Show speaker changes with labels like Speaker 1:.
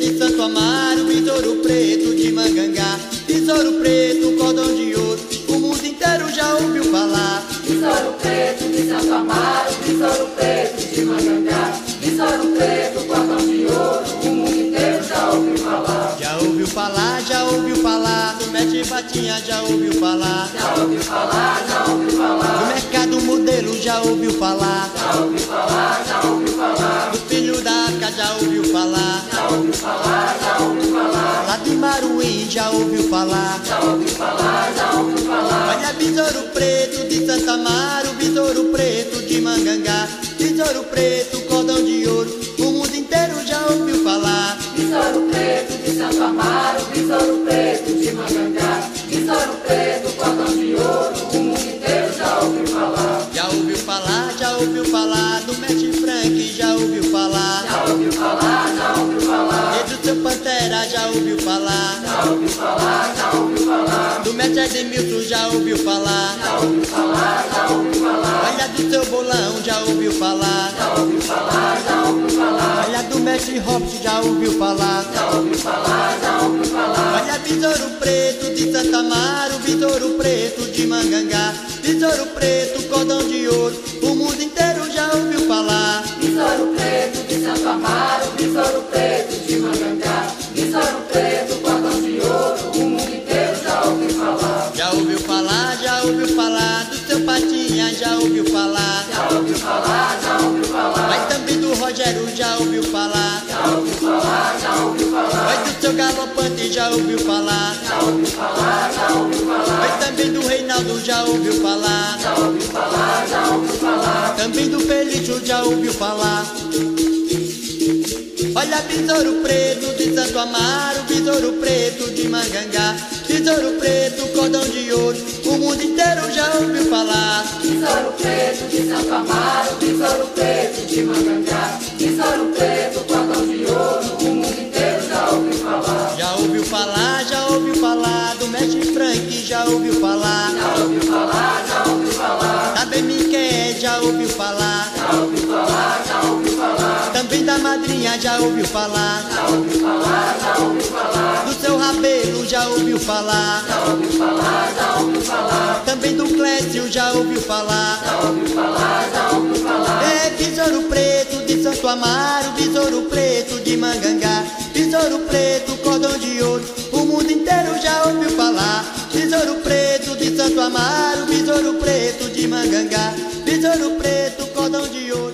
Speaker 1: de Santo Amaro, besouro preto de Mangangá, besouro preto, cordão de ouro, o mundo inteiro já ouviu falar.
Speaker 2: Besouro preto de Santo Amaro, besouro preto de Mangangá, besouro preto, cordão de ouro, o mundo inteiro já ouviu falar.
Speaker 1: Já ouviu falar, já ouviu falar, do Mete Batinha já ouviu falar.
Speaker 2: Já ouviu falar, já ouviu falar,
Speaker 1: Do Mercado Modelo já ouviu falar.
Speaker 2: já ouviu falar, já ouviu falar,
Speaker 1: Do Filho da Arca já ouviu falar.
Speaker 2: já ouviu falar, já ouviu falar,
Speaker 1: Lá de Maruim já ouviu falar.
Speaker 2: já ouviu falar, já ouviu falar.
Speaker 1: Olha, besouro preto de Santo Amaro, besouro preto de Mangangá, besouro preto, cordão de ouro, o mundo inteiro já ouviu falar.
Speaker 2: Besouro preto de Santo Amaro, besouro preto de Mangangá, besouro preto, cordão de ouro, o mundo inteiro já ouviu falar.
Speaker 1: Já ouviu falar, do Mestre Frank já ouviu falar.
Speaker 2: Já ouviu falar, já ouviu falar,
Speaker 1: E do seu Pantera já ouviu falar.
Speaker 2: já ouviu falar, já ouviu falar,
Speaker 1: Do Mestre Edmilson já ouviu falar.
Speaker 2: já ouviu falar, já ouviu falar,
Speaker 1: Olha, do seu Bolão já ouviu falar.
Speaker 2: já ouviu falar, já ouviu falar,
Speaker 1: Olha, do Mestre Robson já ouviu falar.
Speaker 2: já ouviu falar, já ouviu falar.
Speaker 1: Olha, besouro preto de Santo Amaro, besouro preto de Mangangá, besouro preto, cordão de ouro, o mundo inteiro já ouviu falar.
Speaker 2: Besouro preto de Santo Amaro, besouro preto de Mangangá, besouro preto, cordão de ouro, o mundo inteiro já ouviu falar.
Speaker 1: Já ouviu falar, do seu Patinha já ouviu falar.
Speaker 2: Já ouviu falar, já ouviu falar,
Speaker 1: Mas também do Rogério já ouviu falar.
Speaker 2: já ouviu falar, já ouviu falar,
Speaker 1: Mas do seu Galopante já ouviu falar.
Speaker 2: já ouviu falar, já ouviu falar,
Speaker 1: Mas também do Reinaldo já ouviu falar.
Speaker 2: já ouviu falar, já ouviu falar.
Speaker 1: Também do Felício já ouviu falar. Olha, besouro preto de Santo Amaro, besouro preto de Mangangá, besouro preto, cordão de ouro, o mundo inteiro já ouviu falar.
Speaker 2: Besouro preto de Santo Amaro, besouro preto de Mangangá, besouro preto, cordão de ouro, o mundo inteiro já ouviu falar.
Speaker 1: Já ouviu falar, do Mestre Frank já ouviu falar.
Speaker 2: Já ouviu falar, já ouviu falar,
Speaker 1: Também Miquel já ouviu falar.
Speaker 2: já ouviu falar, já ouviu falar,
Speaker 1: Também da Madrinha já ouviu falar.
Speaker 2: já ouviu falar, já ouviu falar,
Speaker 1: Do seu Rabelo já ouviu falar.
Speaker 2: já ouviu falar, já ouviu falar,
Speaker 1: Também do Clécio já ouviu falar.
Speaker 2: já ouviu falar, já ouviu falar.
Speaker 1: É besouro preto de Santo Amaro, besouro preto de Mangangá, besouro preto, cordão de ouro, o mundo inteiro já ouviu falar. Besouro preto de Santo Amaro, besouro preto de Mangangá, besouro preto, cordão de ouro.